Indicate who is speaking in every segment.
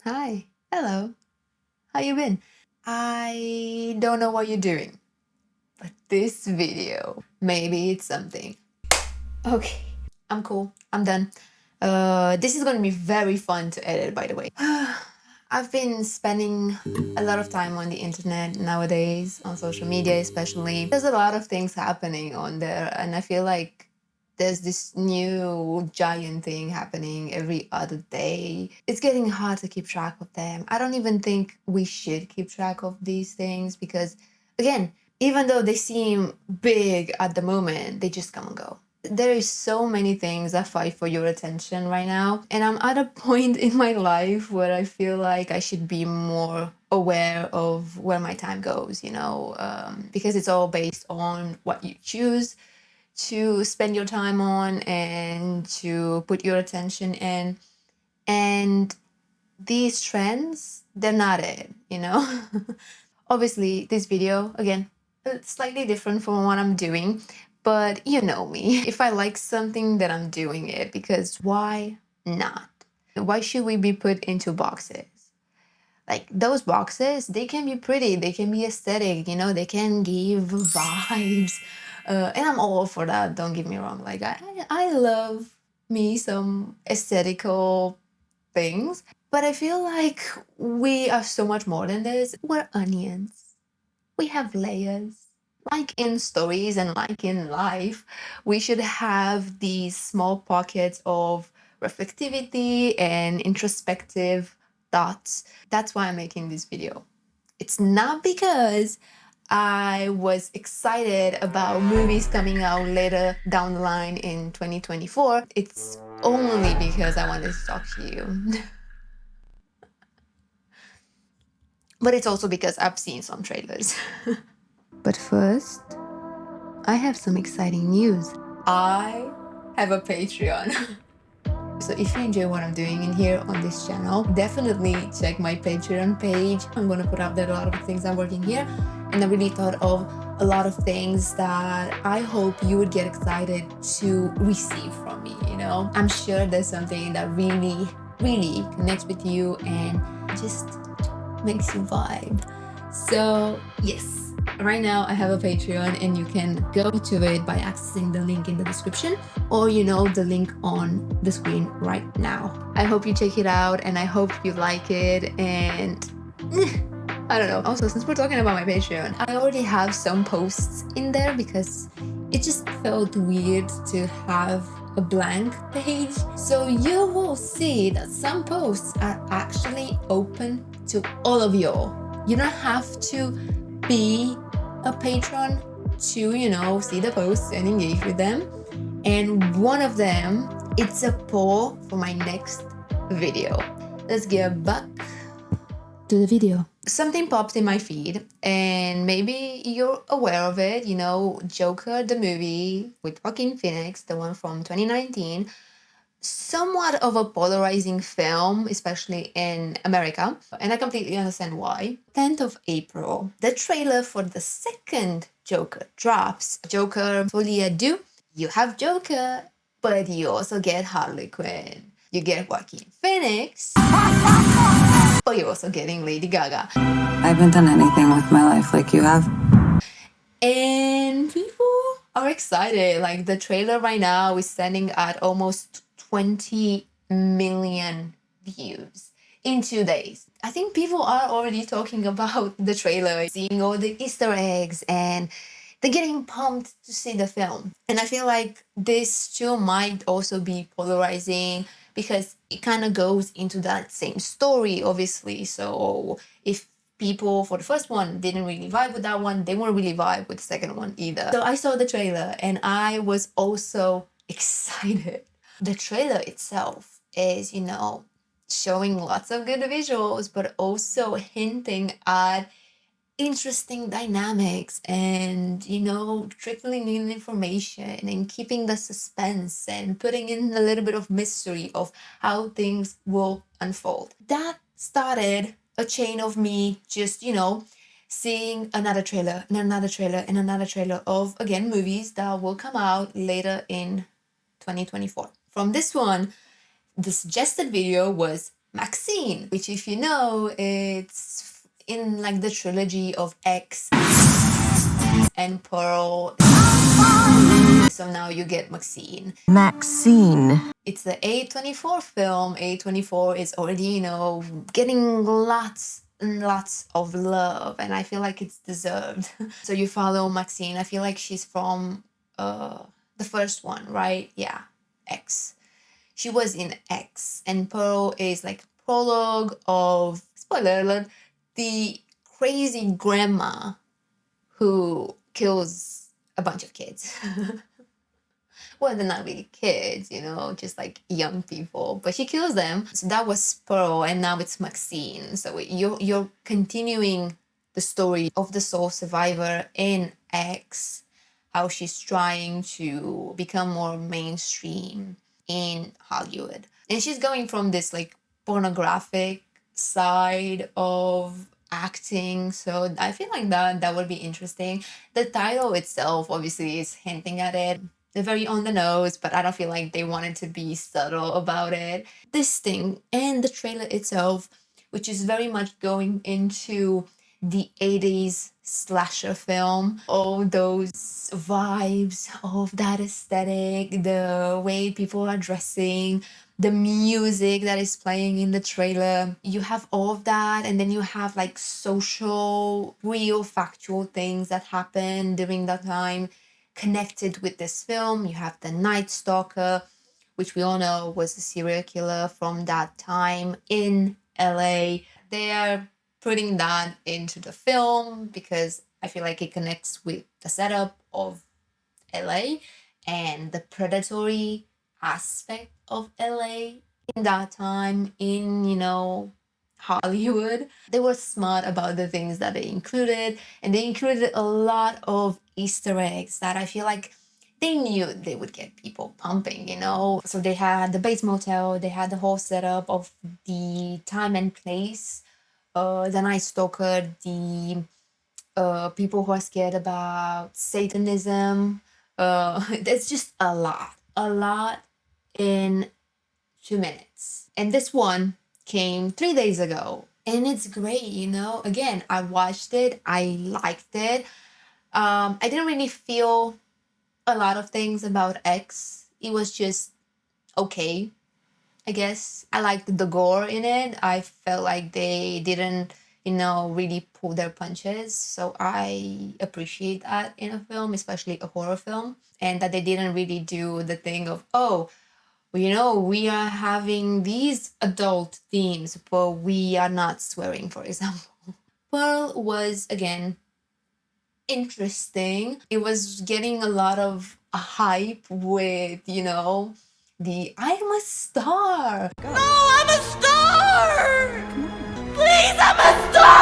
Speaker 1: Hi. Hello. How you been? I don't know what you're doing, but this video, maybe it's something. Okay, I'm cool. I'm done. This is gonna be very fun to edit, by the way. I've been spending a lot of time on the internet nowadays, on social media especially. There's a lot of things happening on there, and I feel like there's this new giant thing happening every other day. It's getting hard to keep track of them. I don't even think we should keep track of these things because, again, even though they seem big at the moment, they just come and go. There is so many things that fight for your attention right now, and I'm at a point in my life where I feel like I should be more aware of where my time goes, because it's all based on what you choose to spend your time on and to put your attention in. And these trends, they're not it. Obviously, this video, again, it's slightly different from what I'm doing, but you know me. If I like something, then I'm doing it because why not? Why should we be put into boxes? Like those boxes, they can be pretty, they can be aesthetic, they can give vibes. And I'm all for that, don't get me wrong. Like I love me some aesthetical things, but I feel like we are so much more than this. We're onions. We have layers. Like in stories and like in life, we should have these small pockets of reflectivity and introspective thoughts. That's why I'm making this video. It's not because I was excited about movies coming out later down the line in 2024. It's only because I wanted to talk to you. But it's also because I've seen some trailers. But first, I have some exciting news. I have a Patreon. So if you enjoy what I'm doing in here on this channel, definitely check my Patreon page. I'm gonna put up there a lot of things I'm working here, and I really thought of a lot of things that I hope you would get excited to receive from me, I'm sure there's something that really, really connects with you and just makes you vibe. So yes, right now I have a Patreon and you can go to it by accessing the link in the description or the link on the screen right now. I hope you check it out and I hope you like it. And I don't know. Also, since we're talking about my Patreon, I already have some posts in there because it just felt weird to have a blank page. So you will see that some posts are actually open to all of y'all. You don't have to be a patron to, see the posts and engage with them. And one of them, it's a poll for my next video. Let's get back to the video. Something popped in my feed, and maybe you're aware of it. Joker, the movie with Joaquin Phoenix, the one from 2019, somewhat of a polarizing film, especially in America, and I completely understand why. 10th of April, the trailer for the second Joker drops. Joker, fully ado, you have Joker, but you also get Harley Quinn. You get Joaquin Phoenix, but you're also getting Lady Gaga.
Speaker 2: I haven't done anything with my life like you have.
Speaker 1: And people are excited. Like the trailer right now is standing at almost 20 million views in 2 days. I think people are already talking about the trailer, seeing all the Easter eggs, and they're getting pumped to see the film. And I feel like this too might also be polarizing because it kind of goes into that same story, obviously. So if people for the first one didn't really vibe with that one, they won't really vibe with the second one either. So I saw the trailer and I was also excited. The trailer itself is, showing lots of good visuals, but also hinting at interesting dynamics and, trickling in information and keeping the suspense and putting in a little bit of mystery of how things will unfold. That started a chain of me just, seeing another trailer and another trailer and another trailer of, again, movies that will come out later in 2024. From this one, the suggested video was Maxine, which if you know, it's in like the trilogy of X and Pearl. So now you get Maxine.
Speaker 3: Maxine.
Speaker 1: It's the A24 film. A24 is already, getting lots and lots of love, and I feel like it's deserved. So you follow Maxine. I feel like she's from the first one, right? Yeah, X. She was in X, and Pearl is like prologue of, spoiler alert, the crazy grandma who kills a bunch of kids. Well, they're not really kids, just like young people, but she kills them. So that was Pearl, and now it's Maxine. So you're continuing the story of the soul survivor in X, how she's trying to become more mainstream in Hollywood. And she's going from this like pornographic side of acting. So I feel like that would be interesting. The title itself obviously is hinting at it. They're very on the nose, but I don't feel like they wanted to be subtle about it. This thing and the trailer itself, which is very much going into the 80s slasher film, all those vibes of that aesthetic, the way people are dressing, the music that is playing in the trailer. You have all of that, and then you have like social, real, factual things that happen during that time connected with this film. You have the Night Stalker, which we all know was a serial killer from that time in LA. They are putting that into the film because I feel like it connects with the setup of LA and the predatory aspect of LA in that time in, Hollywood. They were smart about the things that they included, and they included a lot of Easter eggs that I feel like they knew they would get people pumping. So they had the Bates Motel, they had the whole setup of the time and place, the Night Stalker, the people who are scared about Satanism. There's just a lot in 2 minutes. And this one came 3 days ago, and it's great. Again, I watched it, I liked it. I didn't really feel a lot of things about X. It was just okay, I guess. I liked the gore in it. I felt like they didn't, really pull their punches. So I appreciate that in a film, especially a horror film, and that they didn't really do the thing of, oh, well, we are having these adult themes, but we are not swearing, for example. Pearl was, again, interesting. It was getting a lot of hype with, the I'm a star. No, I'm a star! Please, I'm a star!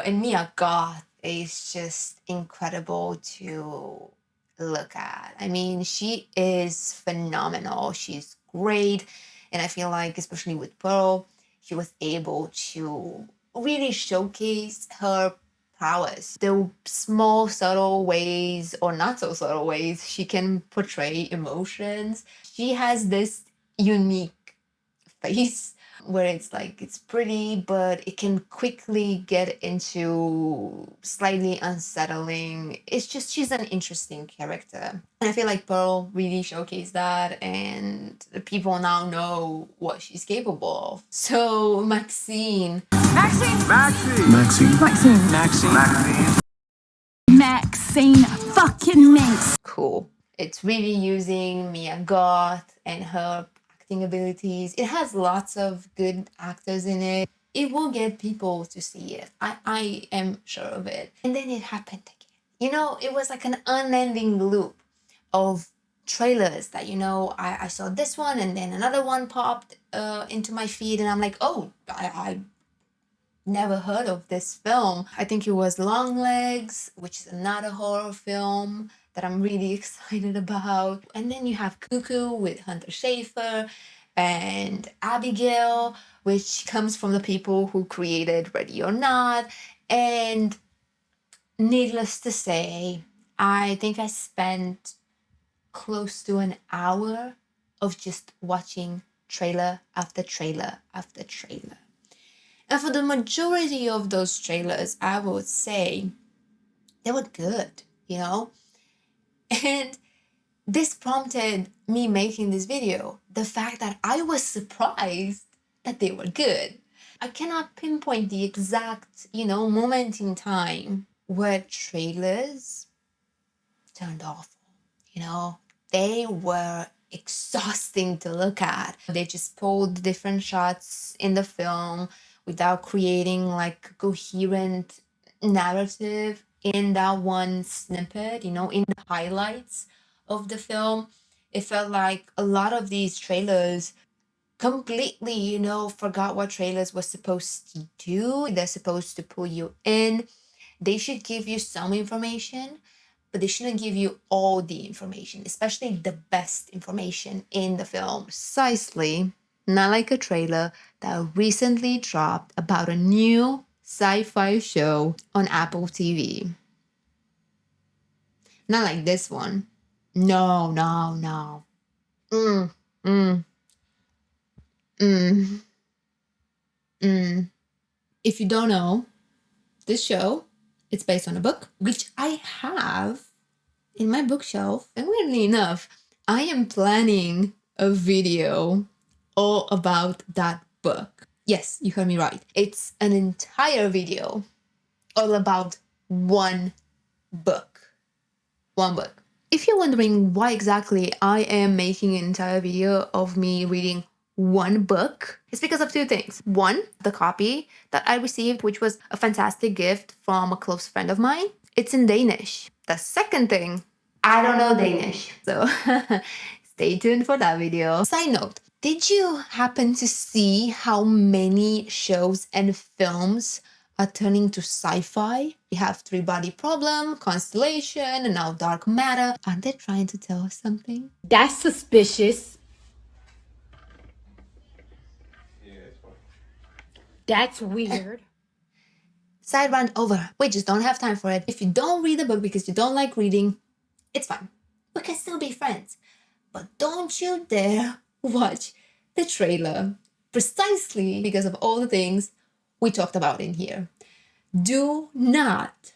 Speaker 1: And Mia Goth is just incredible to look at. I mean, she is phenomenal. She's great. And I feel like, especially with Pearl, she was able to really showcase her prowess. The small, subtle ways, or not so subtle ways, she can portray emotions. She has this unique face where it's like it's pretty, but it can quickly get into slightly unsettling. It's just she's an interesting character, and I feel like Pearl really showcased that, and the people now know what she's capable of. So Maxine.
Speaker 3: Maxine fucking Minx.
Speaker 1: Cool. It's really using Mia Goth and her acting abilities. It has lots of good actors in it. It will get people to see it. I am sure of it. And then it happened again. It was like an unending loop of trailers that, I saw this one, and then another one popped into my feed, and I'm like, oh, I never heard of this film. I think it was Longlegs, which is another horror film that I'm really excited about. And then you have Cuckoo with Hunter Schafer and Abigail, which comes from the people who created Ready or Not. And needless to say, I think I spent close to an hour of just watching trailer after trailer after trailer. And for the majority of those trailers, I would say they were good, you know? And this prompted me making this video. The fact that I was surprised that they were good. I cannot pinpoint the exact, moment in time where trailers turned awful. They were exhausting to look at. They just pulled different shots in the film without creating like a coherent narrative in that one snippet, in the highlights of the film. It felt like a lot of these trailers completely, forgot what trailers were supposed to do. They're supposed to pull you in. They should give you some information, but they shouldn't give you all the information, especially the best information in the film. Precisely, not like a trailer that recently dropped about a new sci-fi show on Apple TV. Not like this one. No, no, no. Mm, mm, mm, mm. If you don't know, this show, it's based on a book, which I have in my bookshelf. And weirdly enough, I am planning a video all about that book. Yes, you heard me right. It's an entire video all about one book. One book. If you're wondering why exactly I am making an entire video of me reading one book, it's because of two things. One, the copy that I received, which was a fantastic gift from a close friend of mine. It's in Danish. The second thing, I don't know Danish. So stay tuned for that video. Side note, did you happen to see how many shows and films are turning to sci-fi? We have three-body problem, constellation, and now dark matter. Aren't they trying to tell us something?
Speaker 4: That's suspicious. That's weird.
Speaker 1: Side rant over. We just don't have time for it. If you don't read the book because you don't like reading, it's fine. We can still be friends. But don't you dare watch the trailer precisely because of all the things we talked about in here. Do not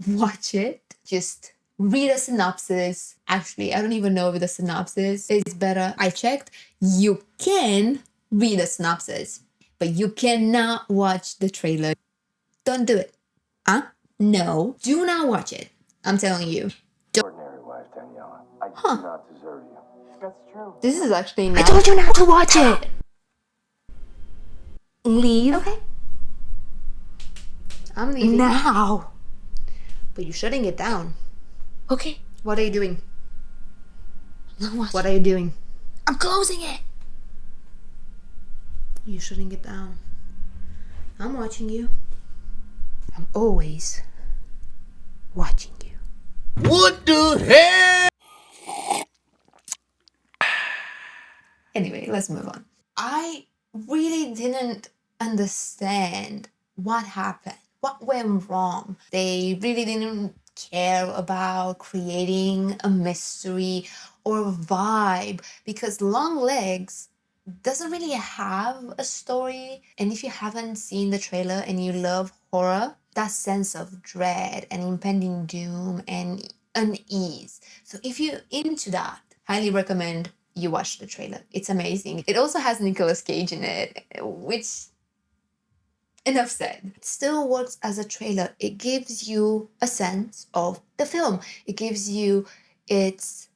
Speaker 1: watch it. Just read a synopsis. Actually, I don't even know if the synopsis is better. I checked. You can read a synopsis, but you cannot watch the trailer. Don't do it. Huh? No. Do not watch it. I'm telling you.
Speaker 5: Ordinary wife, Daniela. I do not deserve you. That's true.
Speaker 1: This is actually
Speaker 4: I
Speaker 1: not...
Speaker 4: told you not to watch it. Leave.
Speaker 1: Okay. I'm leaving.
Speaker 4: Now.
Speaker 1: But you're shutting it down.
Speaker 4: Okay.
Speaker 1: What are you doing?
Speaker 4: I'm not watching.
Speaker 1: What are you doing?
Speaker 4: I'm closing it.
Speaker 1: You're shutting it down. I'm watching you. I'm always watching you.
Speaker 6: What the hell?
Speaker 1: Anyway, let's move on. I really didn't understand what happened. What went wrong? They really didn't care about creating a mystery or a vibe because Long Legs doesn't really have a story. And if you haven't seen the trailer and you love horror, that sense of dread and impending doom and unease. So if you're into that, highly recommend you watch the trailer. It's amazing. It also has Nicolas Cage in it, which, enough said. It still works as a trailer. It gives you a sense of the film. It gives you its,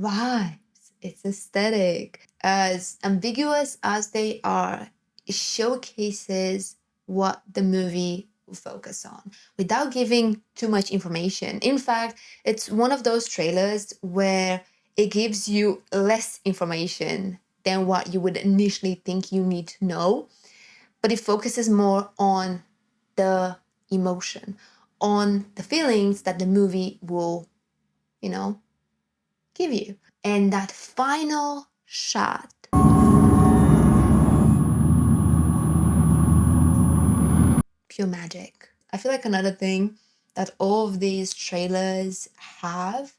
Speaker 1: vibes, its aesthetic. As ambiguous as they are, it showcases what the movie will focus on without giving too much information. In fact, it's one of those trailers where it gives you less information than what you would initially think you need to know, but it focuses more on the emotion, on the feelings that the movie will, give you. And that final shot. Pure magic. I feel like another thing that all of these trailers have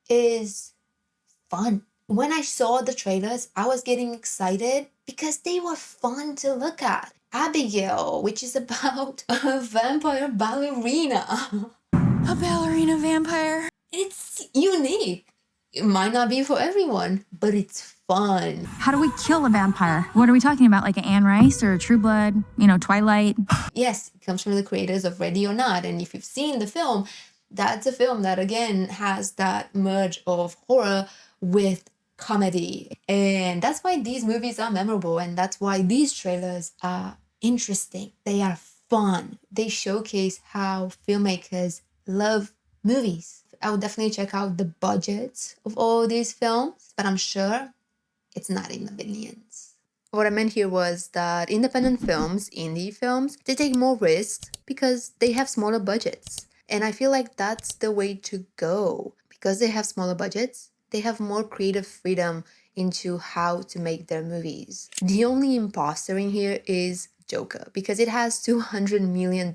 Speaker 1: is fun. When I saw the trailers, I was getting excited because they were fun to look at. Abigail, which is about a vampire ballerina.
Speaker 3: A ballerina vampire.
Speaker 1: It's unique. It might not be for everyone, but it's fun.
Speaker 3: How do we kill a vampire? What are we talking about? Like an Anne Rice or a True Blood? You know, Twilight?
Speaker 1: Yes, it comes from the creators of Ready or Not. And if you've seen the film, that's a film that again has that merge of horror with comedy. And that's why these movies are memorable. And that's why these trailers are interesting. They are fun. They showcase how filmmakers love movies. I would definitely check out the budgets of all these films, but I'm sure it's not in the billions. What I meant here was that independent films, indie films, they take more risks because they have smaller budgets. And I feel like that's the way to go. Because they have smaller budgets, they have more creative freedom into how to make their movies. The only imposter in here is Joker because it has $200 million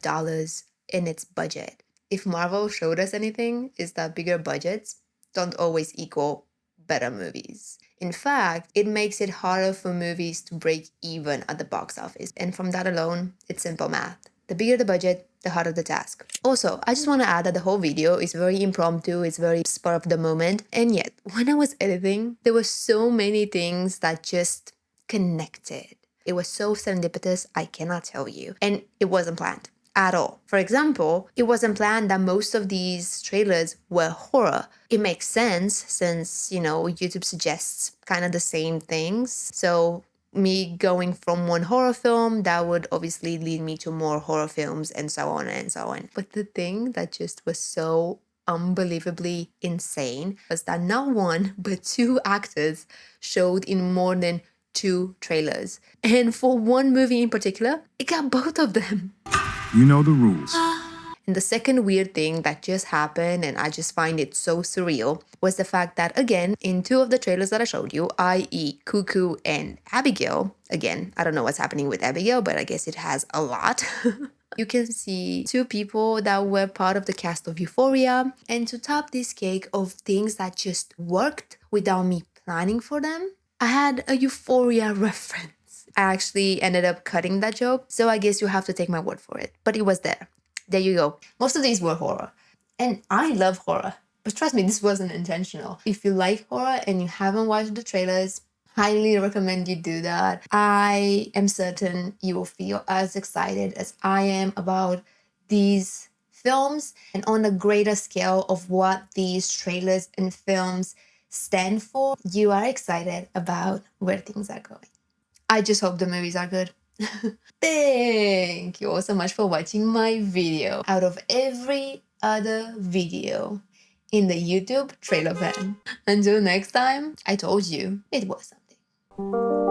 Speaker 1: in its budget. If Marvel showed us anything, is that bigger budgets don't always equal better movies. In fact, it makes it harder for movies to break even at the box office. And from that alone, it's simple math. The bigger the budget, the harder the task. Also, I just want to add that the whole video is very impromptu, it's very spur of the moment. And yet, when I was editing, there were so many things that just connected. It was so serendipitous, I cannot tell you. And it wasn't planned at all. For example, it wasn't planned that most of these trailers were horror. It makes sense since, YouTube suggests kind of the same things. So me going from one horror film, that would obviously lead me to more horror films and so on and so on. But the thing that just was so unbelievably insane was that not one, but two actors showed in more than 2 trailers. And for one movie in particular, it got both of them.
Speaker 6: You know the rules.
Speaker 1: And the second weird thing that just happened, and I just find it so surreal, was the fact that, again, in 2 of the trailers that I showed you, i.e. Cuckoo and Abigail, again, I don't know what's happening with Abigail, but I guess it has a lot. You can see 2 people that were part of the cast of Euphoria, and to top this cake of things that just worked without me planning for them, I had a Euphoria reference. I actually ended up cutting that joke, so I guess you have to take my word for it. But it was there. There you go. Most of these were horror. And I love horror. But trust me, this wasn't intentional. If you like horror and you haven't watched the trailers, highly recommend you do that. I am certain you will feel as excited as I am about these films and on a greater scale of what these trailers and films stand for. You are excited about where things are going. I just hope the movies are good. Thank you all so much for watching my video. Out of every other video in the YouTube trailer van. Until next time, I told you it was something.